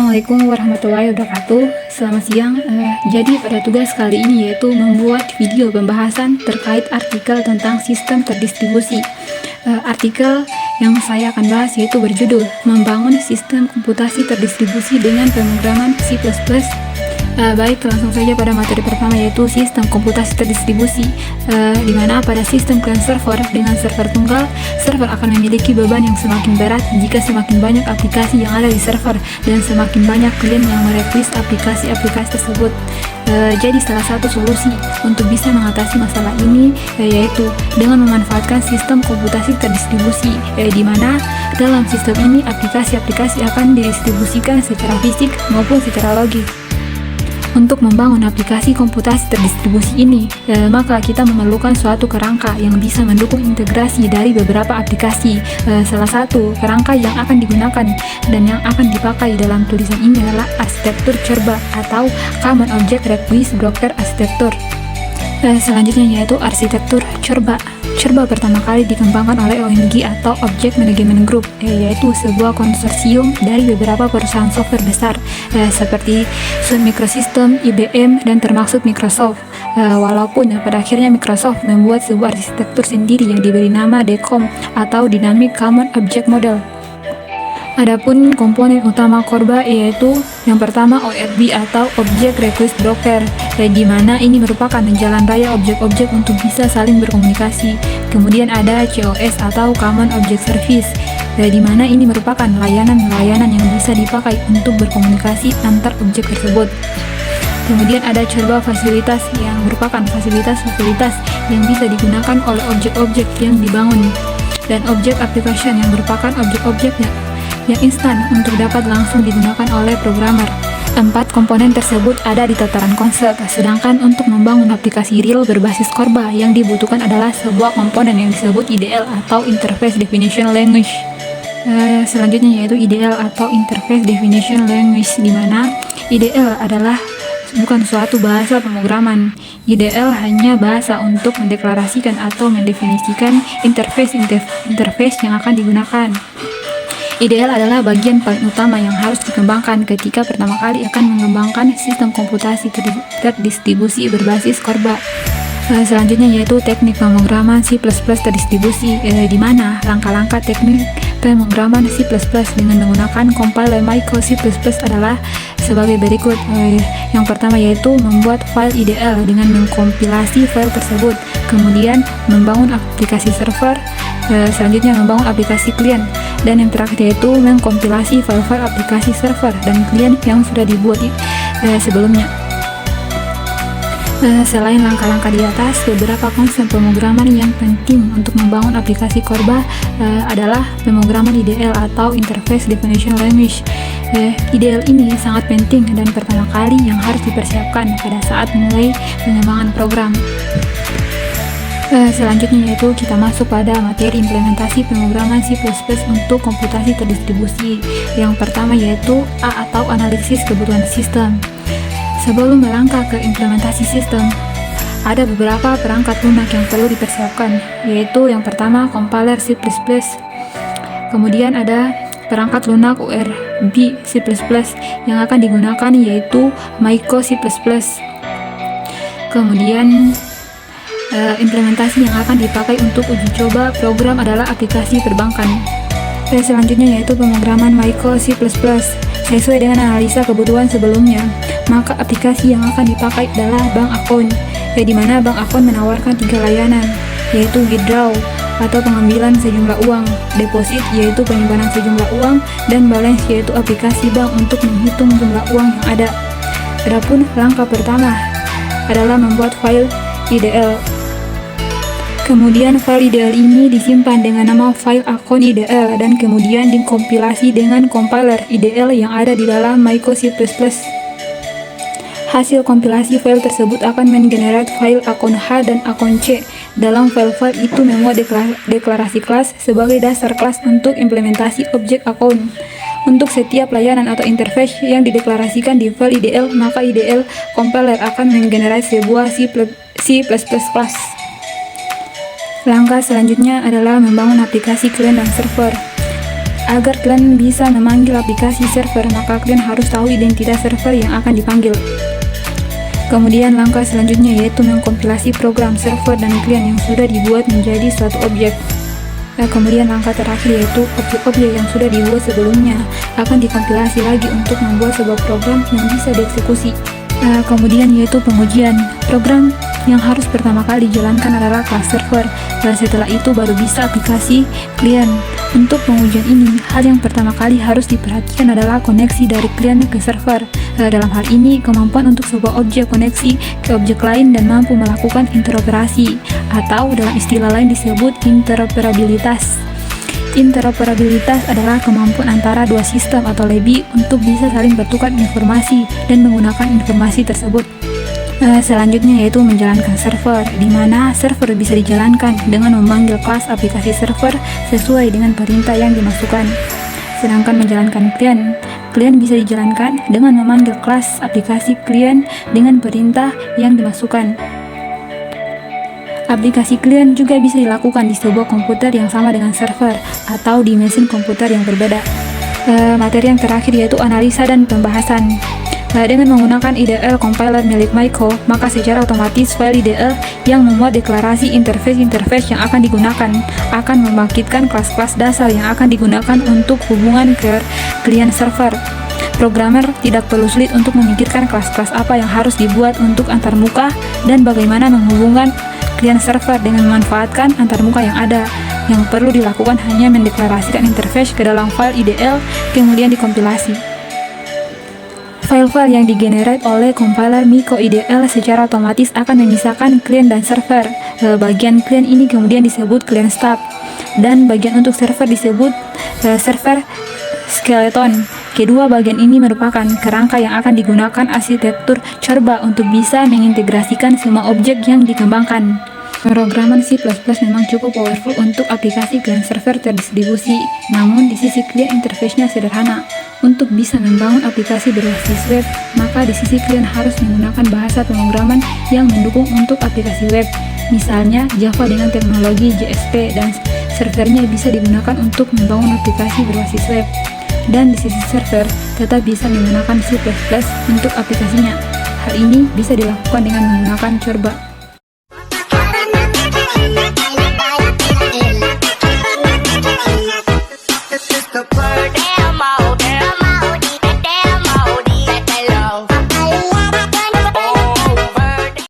Assalamualaikum warahmatullahi wabarakatuh. Selamat siang. Jadi pada tugas kali ini yaitu membuat video pembahasan terkait artikel tentang sistem terdistribusi. Artikel yang saya akan bahas yaitu berjudul Membangun Sistem Komputasi Terdistribusi dengan Pemrograman C++. Baik, langsung saja pada materi pertama yaitu sistem komputasi terdistribusi, di mana pada sistem client server dengan server tunggal, server akan memiliki beban yang semakin berat jika semakin banyak aplikasi yang ada di server dan semakin banyak klien yang merequest aplikasi-aplikasi tersebut. Jadi salah satu solusi untuk bisa mengatasi masalah ini yaitu dengan memanfaatkan sistem komputasi terdistribusi, di mana dalam sistem ini aplikasi-aplikasi akan didistribusikan secara fisik maupun secara logik. Untuk membangun aplikasi komputasi terdistribusi ini, maka kita memerlukan suatu kerangka yang bisa mendukung integrasi dari beberapa aplikasi. Salah satu kerangka yang akan digunakan dan yang akan dipakai dalam tulisan ini adalah arsitektur CORBA atau Common Object Request Broker Architecture. Selanjutnya yaitu arsitektur CORBA. CORBA pertama kali dikembangkan oleh OMG atau Object Management Group, yaitu sebuah konsorsium dari beberapa perusahaan software besar seperti Sun Microsystems, IBM, dan termasuk Microsoft. Walaupun pada akhirnya Microsoft membuat sebuah arsitektur sendiri yang diberi nama DCOM atau Dynamic Common Object Model. Adapun komponen utama CORBA yaitu yang pertama ORB atau Object Request Broker, di mana ini merupakan jalan raya objek-objek untuk bisa saling berkomunikasi. Kemudian ada COS atau Common Object Service, di mana ini merupakan layanan-layanan yang bisa dipakai untuk berkomunikasi antar objek tersebut. Kemudian ada CORBA fasilitas yang merupakan fasilitas-fasilitas yang bisa digunakan oleh objek-objek yang dibangun, dan objek application yang merupakan objek-objek yang instan untuk dapat langsung digunakan oleh programmer. 4 komponen tersebut ada di tataran konsep, sedangkan untuk membangun aplikasi real berbasis CORBA yang dibutuhkan adalah sebuah komponen yang disebut IDL atau Interface Definition Language. Selanjutnya yaitu IDL atau Interface Definition Language, di mana IDL adalah bukan suatu bahasa pemrograman. IDL hanya bahasa untuk mendeklarasikan atau mendefinisikan interface yang akan digunakan. IDL adalah bagian paling utama yang harus dikembangkan ketika pertama kali akan mengembangkan sistem komputasi terdistribusi berbasis CORBA. Selanjutnya yaitu teknik pemrograman C++ terdistribusi, di mana langkah-langkah teknik pemrograman C++ dengan menggunakan compiler Micro C++ adalah sebagai berikut. Yang pertama yaitu membuat file IDL dengan mengkompilasi file tersebut, kemudian membangun aplikasi server, selanjutnya membangun aplikasi klien, dan yang terakhir yaitu mengkompilasi file-file aplikasi server dan klien yang sudah dibuat sebelumnya. Selain langkah-langkah di atas, beberapa konsep pemrograman yang penting untuk membangun aplikasi CORBA adalah pemrograman IDL atau Interface Definition Language. IDL ini sangat penting dan pertama kali yang harus dipersiapkan pada saat mulai pengembangan program. Selanjutnya yaitu kita masuk pada materi implementasi pemrograman C++ untuk komputasi terdistribusi. Yang pertama yaitu A atau analisis kebutuhan sistem. Sebelum melangkah ke implementasi sistem, ada beberapa perangkat lunak yang perlu dipersiapkan, yaitu yang pertama compiler C++. Kemudian ada perangkat lunak URB C++ yang akan digunakan yaitu Micro C++. Kemudian implementasi yang akan dipakai untuk uji coba program adalah aplikasi perbankan. Selanjutnya yaitu pemrograman Micro C++. Sesuai dengan analisa kebutuhan sebelumnya, maka aplikasi yang akan dipakai adalah bank akun, di mana bank akun menawarkan 3 layanan, yaitu withdraw atau pengambilan sejumlah uang, deposit yaitu penyimpanan sejumlah uang, dan balance yaitu aplikasi bank untuk menghitung jumlah uang yang ada. Adapun langkah pertama adalah membuat file IDL. Kemudian file IDL ini disimpan dengan nama file akun IDL dan kemudian dikompilasi dengan compiler IDL yang ada di dalam Micro C++. Hasil kompilasi file tersebut akan menggenerate file akun H dan akun C. Dalam file-file itu memuat deklarasi kelas sebagai dasar kelas untuk implementasi objek akun. Untuk setiap layanan atau interface yang dideklarasikan di file IDL, maka IDL compiler akan menggenerate sebuah C++ class. Langkah selanjutnya adalah membangun aplikasi klien dan server. Agar kalian bisa memanggil aplikasi server, maka kalian harus tahu identitas server yang akan dipanggil. Kemudian langkah selanjutnya yaitu mengkompilasi program server dan klien yang sudah dibuat menjadi suatu objek. Kemudian langkah terakhir yaitu objek-objek yang sudah dibuat sebelumnya akan dikompilasi lagi untuk membuat sebuah program yang bisa dieksekusi. Kemudian yaitu pengujian. Program yang harus pertama kali dijalankan adalah kelas server, dan setelah itu baru bisa aplikasi klien. Untuk pengujian ini, hal yang pertama kali harus diperhatikan adalah koneksi dari klien ke server. Dalam hal ini, kemampuan untuk sebuah objek koneksi ke objek lain dan mampu melakukan interoperasi, atau dalam istilah lain disebut interoperabilitas. Interoperabilitas adalah kemampuan antara dua sistem atau lebih untuk bisa saling bertukar informasi dan menggunakan informasi tersebut. Selanjutnya yaitu menjalankan server, di mana server bisa dijalankan dengan memanggil kelas aplikasi server sesuai dengan perintah yang dimasukkan. Sedangkan menjalankan klien bisa dijalankan dengan memanggil kelas aplikasi klien dengan perintah yang dimasukkan. Aplikasi klien juga bisa dilakukan di sebuah komputer yang sama dengan server atau di mesin komputer yang berbeda. Materi yang terakhir yaitu analisa dan pembahasan. Dengan menggunakan IDL compiler milik Maiko, maka secara otomatis file IDL yang memuat deklarasi interface yang akan digunakan akan membangkitkan kelas-kelas dasar yang akan digunakan untuk hubungan ke klien server. Programmer tidak perlu sulit untuk memikirkan kelas-kelas apa yang harus dibuat untuk antarmuka dan bagaimana menghubungkan klien server dengan memanfaatkan antarmuka yang ada. Yang perlu dilakukan hanya mendeklarasikan interface ke dalam file IDL, kemudian dikompilasi. File-file yang digenerate oleh compiler Maiko IDL secara otomatis akan memisahkan klien dan server. Bagian klien ini kemudian disebut klien stub, dan bagian untuk server disebut server skeleton. Kedua bagian ini merupakan kerangka yang akan digunakan arsitektur Corba untuk bisa mengintegrasikan semua objek yang dikembangkan. Pemrograman C++ memang cukup powerful untuk aplikasi klien server terdistribusi, namun di sisi klien interface-nya sederhana. Untuk bisa membangun aplikasi berbasis web, maka di sisi klien harus menggunakan bahasa pemrograman yang mendukung untuk aplikasi web. Misalnya Java dengan teknologi JSP, dan servernya bisa digunakan untuk membangun aplikasi berbasis web. Dan di sisi server tetap bisa menggunakan C++ untuk aplikasinya. Hal ini bisa dilakukan dengan menggunakan Corba.